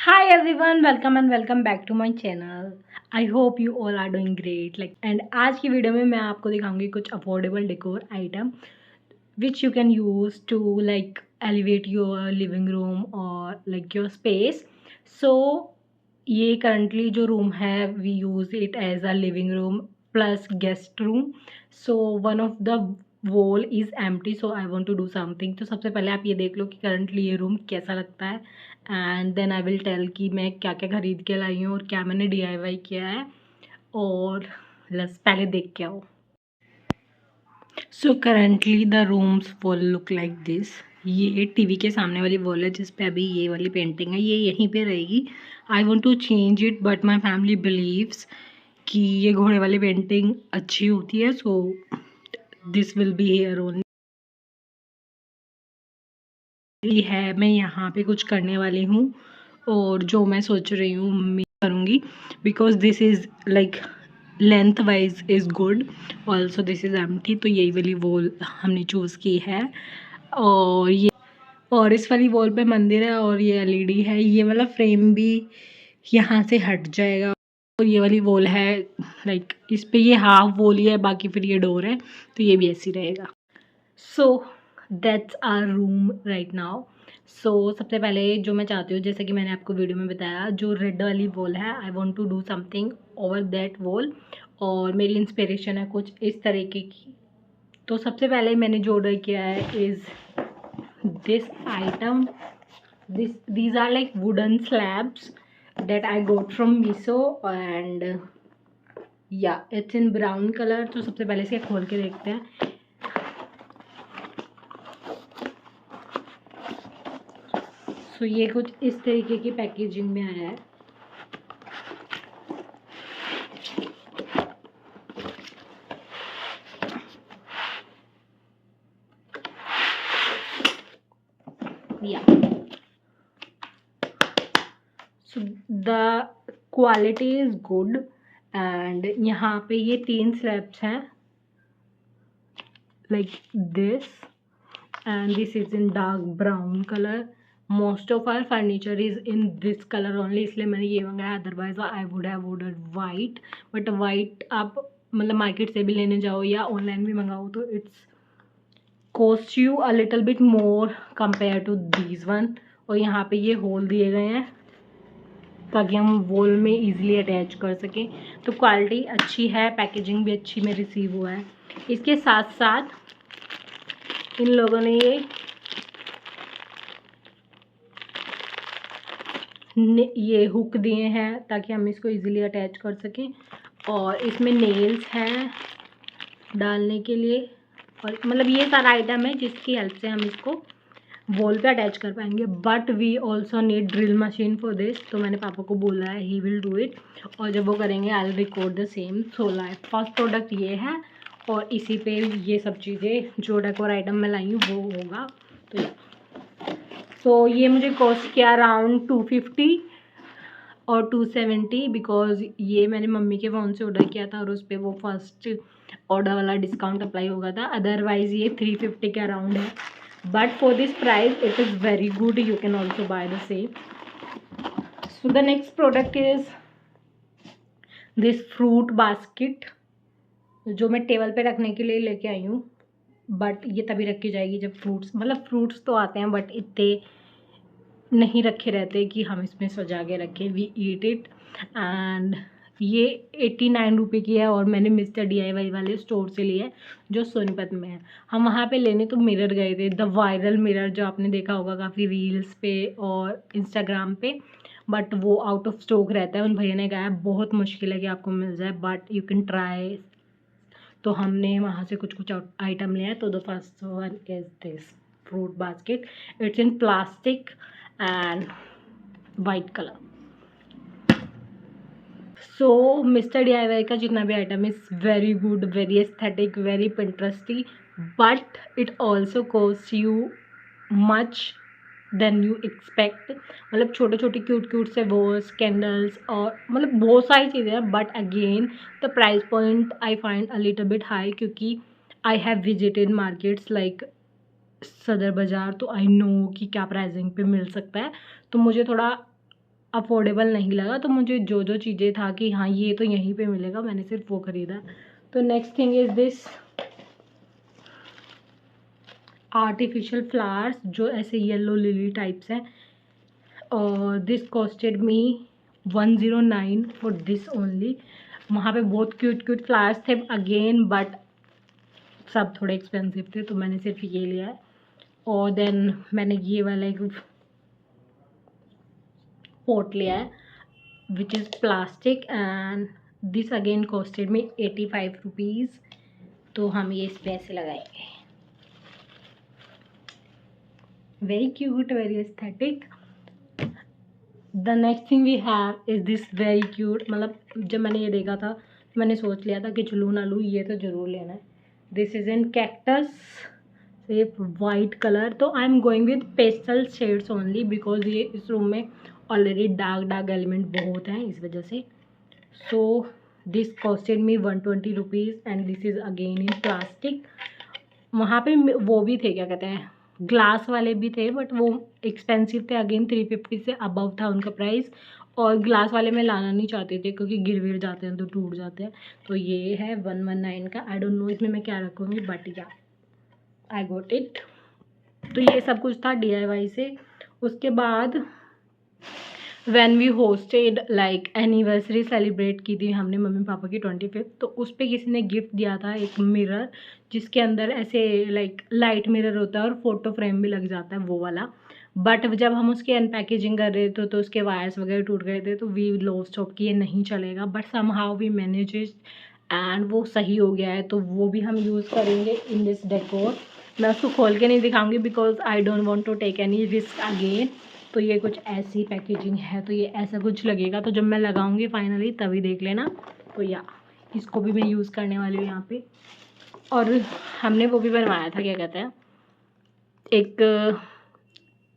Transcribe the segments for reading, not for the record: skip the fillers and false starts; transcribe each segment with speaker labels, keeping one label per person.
Speaker 1: Hi everyone, welcome back to my channel. I hope you all are doing great. And आज की video में मैं आपको दिखाऊंगी कुछ affordable decor item which you can use to like elevate your living room or like your space. So ये currently जो room है we use it as a living room plus guest room. So one of the wall is empty, so I want to do something. तो सबसे पहले आप ये देख लो कि currently ये room कैसा लगता है and then I will tell कि मैं क्या क्या खरीद के लाई हूँ और क्या मैंने DIY किया है और बस पहले देख के आओ. So currently the rooms wall look like this. ये टीवी के सामने वाली वॉल है जिस पे अभी ये वाली पेंटिंग है, ये यहीं पे रहेगी. I want to change it but my family believes कि ये घोड़े वाली पेंटिंग अच्छी होती है, so this will be here only. है मैं यहाँ पे कुछ करने वाली हूँ और जो मैं सोच रही हूँ मैं करूँगी because this is like length wise is good. Also this is empty, तो यही वाली वॉल हमने चूज़ की है. और इस वाली वॉल पे मंदिर है और ये LED है. ये वाला फ्रेम भी यहाँ से हट जाएगा और ये वाली वॉल है लाइक इस पे ये हाफ वॉल ही है, बाकी फिर ये डोर है, तो ये भी ऐसी रहेगा. So that's our room right now. So सबसे पहले जो मैं चाहती हूँ, जैसे कि मैंने आपको वीडियो में बताया, जो रेड वाली वॉल है I want to do something over that wall. और मेरी इंस्पिरेशन है कुछ इस तरीके की. तो सबसे पहले मैंने जो ऑर्डर किया है is this item. these are like wooden slabs that I got from Miso and yeah it's in brown color. तो सबसे पहले इसे खोल के देखते हैं. सो ये कुछ इस तरीके की पैकेजिंग में आया है. या so the quality is good and यहाँ पे ये 3 स्लैब्स हैं like this and this is in dark brown color. Most of our furniture is in this color only, इसलिए मैंने ये मंगाया. Otherwise I would have ordered white, but white आप मतलब मार्केट से भी लेने जाओ या ऑनलाइन भी मंगाओ तो it's cost you a little bit more compare to these one. और यहाँ पे ये होल दिए गए हैं ताकि हम वॉल में इजीली अटैच कर सकें. तो क्वालिटी अच्छी है, पैकेजिंग भी अच्छी में रिसीव हुआ है. इसके साथ साथ इन लोगों ने ये हुक दिए हैं ताकि हम इसको इजीली अटैच कर सकें. और इसमें नेल्स हैं डालने के लिए. और मतलब ये सारा आइटम है जिसकी हेल्प से हम इसको वॉल पे अटैच कर पाएंगे. But we also need drill machine for this. तो मैंने पापा को बोला है, ही विल डू इट. और जब वो करेंगे I will record the same. So like first product ये है और इसी पे ये सब चीज़ें जो डेकोर आइटम मैं लाई हूँ वो होगा. तो ये मुझे कॉस्ट किया अराउंड 250 और 270 बिकॉज ये मैंने मम्मी के फ़ोन से ऑर्डर किया था और उस पर वो फर्स्ट ऑर्डर वाला डिस्काउंट अप्लाई होगा था. अदरवाइज़ ये 350 के अराउंड है. But for this price it is very good. You can also by the same. So the next product is this fruit basket जो मैं टेबल पे रखने के लिए लेके आई हूँ. बट ये तभी रखी जाएगी जब फ्रूट्स तो आते हैं बट इतने नहीं रखे रहते कि हम इसमें सजा के रखें. वी ईट इट एंड ये 89 रुपये की है और मैंने मिस्टर DIY वाले स्टोर से लिया है जो सोनीपत में है. हम वहाँ पे लेने तो मिरर गए थे, द वायरल मिरर जो आपने देखा होगा काफ़ी रील्स पे और इंस्टाग्राम पे. बट वो आउट ऑफ स्टॉक रहता है. उन भैया ने कहा बहुत मुश्किल है कि आपको मिल जाए बट यू कैन ट्राई. तो हमने वहाँ से कुछ आइटम लिया है. तो the first one is this fruit basket. It's in plastic and white colour. So mister DIY का जितना भी item is very good, very aesthetic, very Pinteresty. But it also cost you much then you expect. मतलब छोटे छोटे cute से वोस candles और मतलब बहुत सारी चीज़ें हैं. But again the price point I find a little bit high क्योंकि I have visited markets like Sadar Bazaar, तो आई नो कि क्या प्राइसिंग पे मिल सकता है. तो मुझे थोड़ा अफोर्डेबल नहीं लगा, तो मुझे जो जो चीज़ें था कि हाँ ये तो यहीं पे मिलेगा, मैंने सिर्फ वो ख़रीदा। तो next thing is this artificial flowers, जो ऐसे येलो लिली टाइप्स हैं, और this costed me 109 for this only. वहाँ पे बहुत क्यूट क्यूट फ्लावर्स थे अगेन, बट सब थोड़े एक्सपेंसिव थे, तो मैंने सिर्फ ये लिया है। और देन मैंने ये वाला एक पॉट लिया है which is plastic, and this again costed me 85 rupees. तो हम ये इस पे ऐसे लगाएंगे, very cute, very aesthetic. The next thing we have is this very cute, मतलब जब मैंने ये देखा था मैंने सोच लिया था कि लूँ ना लूँ, ये तो ज़रूर लेना है। दिस इज़ इन कैक्टस, सिर्फ वाइट कलर। तो I am going with pastel shades only, because ये इस रूम में ऑलरेडी डार्क डार्क एलिमेंट बहुत हैं, इस वजह से। So this costed me 120 rupees and this is again in plastic. वहाँ पे वो भी थे, क्या कहते हैं, ग्लास वाले भी थे, बट वो एक्सपेंसिव थे अगेन, 350 से अबव था उनका प्राइस। और ग्लास वाले में लाना नहीं चाहते थे क्योंकि गिर विर जाते हैं तो टूट जाते हैं। तो ये है 119 का। आई डोंट नो इसमें मैं क्या रखूँगी, बट या आई गॉट इट। तो ये सब कुछ था DIY से। उसके बाद when we hosted like anniversary celebrate की थी हमने मम्मी पापा की 25th, तो उस पर किसी ने गिफ्ट दिया था एक मिरर, जिसके अंदर ऐसे लाइक लाइट मिरर होता है और फोटो फ्रेम भी लग जाता है, वो वाला। बट जब हम उसकी अनपैकेजिंग कर रहे थे तो उसके वायर्स वगैरह टूट गए थे, तो वी लॉस्ट होप कि ये नहीं चलेगा, but somehow we manage and वो सही हो गया है। तो वो भी हम यूज़ करेंगे इन दिस डेकोर। मैं उसको खोल के नहीं दिखाऊंगी because I don't want to take any risk again. तो ये कुछ ऐसी पैकेजिंग है, तो ये ऐसा कुछ लगेगा, तो जब मैं लगाऊंगी फाइनली तभी देख लेना। तो या इसको भी मैं यूज़ करने वाली हूँ यहाँ पे। और हमने वो भी बनवाया था, क्या कहते हैं, एक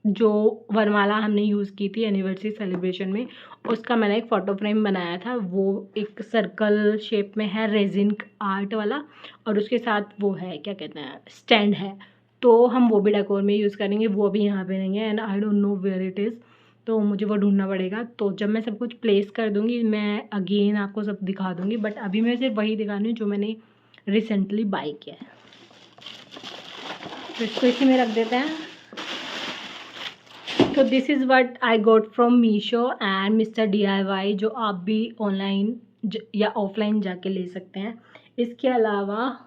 Speaker 1: जो वरमाला हमने यूज़ की थी एनिवर्सरी सेलिब्रेशन में, उसका मैंने एक फ़ोटो फ्रेम बनाया था। वो एक सर्कल शेप में है, रेजिन आर्ट वाला, और उसके साथ वो है, क्या कहते हैं, स्टैंड है। तो हम वो भी डेकोर में यूज़ करेंगे, वो भी यहाँ पे नहीं है, and I don't know where it is. तो मुझे वो ढूंढना पड़ेगा। तो जब मैं सब कुछ प्लेस कर दूँगी मैं अगेन आपको सब दिखा दूँगी, बट अभी मैं सिर्फ वही दिखा रही हूँ जो मैंने रिसेंटली बाई किया है। तो इसको इसी में रख देते हैं। तो this is what I got from Meesho and mister DIY, जो आप भी ऑनलाइन या ऑफलाइन जाके ले सकते हैं। इसके अलावा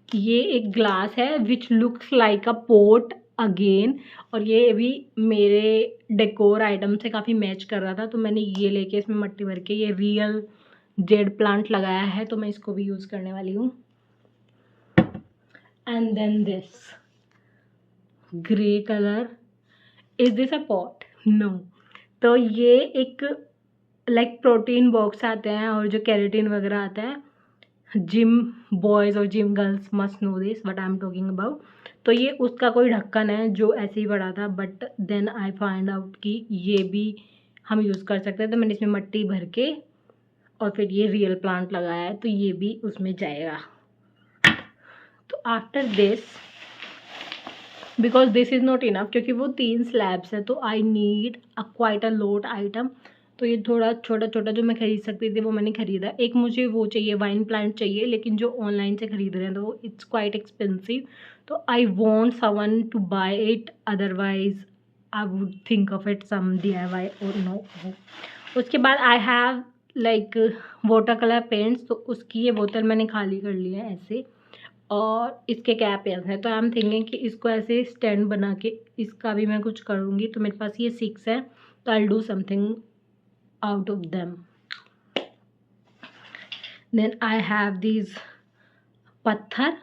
Speaker 1: ये एक ग्लास है which looks like a pot again, और ये भी मेरे डेकोर आइटम से काफ़ी मैच कर रहा था, तो मैंने ये लेके इसमें मट्टी भर के ये रियल जेड प्लांट लगाया है, तो मैं इसको भी यूज़ करने वाली हूँ। And then this grey colour, is this a pot? No. तो ये एक लाइक प्रोटीन बॉक्स आते हैं और जो कैरेटीन वगैरह आता है, जिम बॉयज़ और gym girls must know this what I am talking about. तो ये उसका कोई ढक्कन है जो ऐसे ही पड़ा था, but then I find out कि ये भी हम यूज़ कर सकते हैं, तो मैंने इसमें मट्टी भर के और फिर ये रियल प्लांट लगाया है, तो ये भी उसमें जाएगा। तो after this, because this is not enough, क्योंकि वो 3 स्लैब्स है, तो I need quite a lot item. तो ये थोड़ा छोटा छोटा जो मैं खरीद सकती थी वो मैंने खरीदा। एक मुझे वो चाहिए, वाइन प्लांट चाहिए, लेकिन जो ऑनलाइन से खरीद रहे हैं तो वो इट्स क्वाइट एक्सपेंसिव, तो I want someone to buy it, otherwise I would think of it some DIY और नो। उसके बाद I have like water colour paints, तो उसकी ये बोतल मैंने खाली कर ली है ऐसे, और इसके कैप है। तो आई एम थिंकिंग कि इसको ऐसे स्टैंड बना के इसका भी मैं कुछ करूँगी। तो मेरे पास ये 6 है, तो I do something out of them. Then I have these पत्थर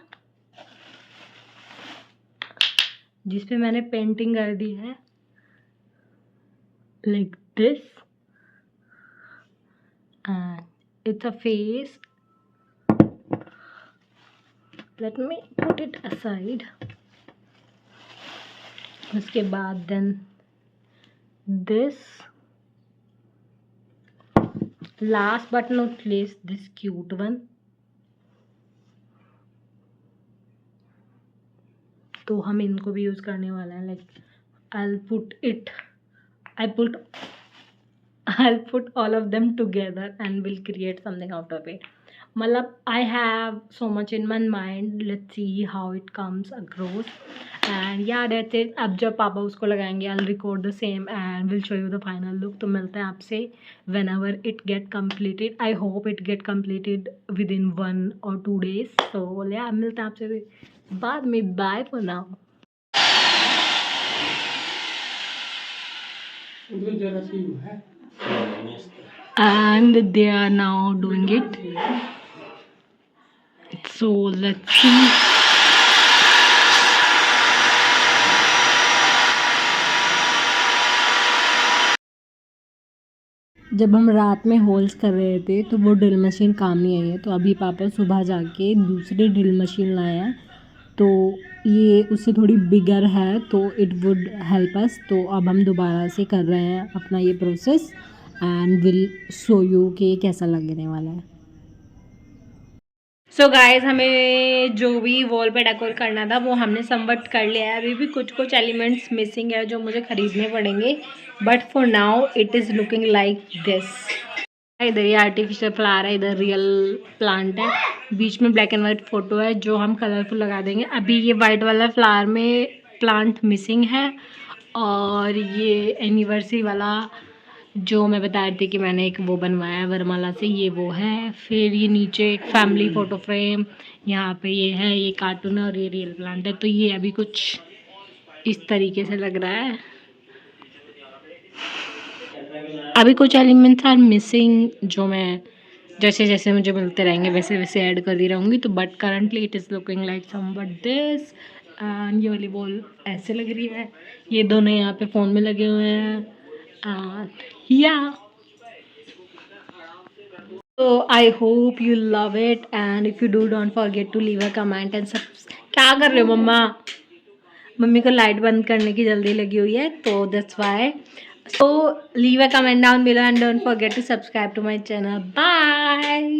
Speaker 1: जिस पे मैंने पेंटिंग कर दी है like this, and it's a face. Let me put it aside. उसके बाद then this, last but not least this cute one. तो हम इनको भी यूज़ करने वाले हैं, like I put it I'll put all of them together and we'll create something out of it. मतलब I have so much in my mind. Let's see how it comes across. And yeah, that's it. अब जब पापा उसको लगाएंगे I'll record the same and we'll show you the final look. तो मिलते हैं आपसे whenever it get completed. I hope it get completed within 1 or 2 days. So yeah, मिलते हैं आपसे बाद में. Bye for now. And they are now doing it. So let's see. जब हम रात में होल्स कर रहे थे तो वो ड्रिल मशीन काम नहीं आई है, तो अभी पापा सुबह जाके दूसरी ड्रिल मशीन लाए हैं, तो ये उससे थोड़ी बिगर है तो इट वुड हेल्प अस. तो अब हम दोबारा से कर रहे हैं अपना ये process and will show you कि कैसा लगने वाला है. सो गाइज, हमें जो भी वॉल पे डेकोर करना था वो हमने समवट कर लिया है. अभी भी कुछ एलिमेंट्स मिसिंग है जो मुझे ख़रीदने पड़ेंगे, but for now it is looking like this. इधर ये आर्टिफिशियल फ्लावर है, इधर रियल प्लांट है, बीच में ब्लैक एंड वाइट फ़ोटो है जो हम कलरफुल लगा देंगे. अभी ये वाइट वाला फ्लावर में प्लांट मिसिंग है, और ये एनिवर्सरी वाला जो मैं बता रही थी कि मैंने एक वो बनवाया है वरमाला से, ये वो है. फिर ये नीचे एक फैमिली फ़ोटो फ्रेम, यहाँ पे ये है, ये कार्टून है और ये रियल प्लांट है. तो ये अभी कुछ इस तरीके से लग रहा है. अभी कुछ एलिमेंट्स आर मिसिंग जो मैं जैसे जैसे मुझे मिलते रहेंगे वैसे वैसे ऐड करती रहूँगी. तो but currently it is looking like some but this. And ये वाली बॉल ऐसे लग रही है, ये दोनों यहाँ पे फ़ोन में लगे हुए हैं. Yeah. So I hope you love it, and if you do, don't forget to leave a comment and क्या कर रहे हो मम्मा? मम्मी को लाइट बंद करने की जल्दी लगी हुई है, तो that's why. So leave a comment down below and don't forget to subscribe to my channel. Bye.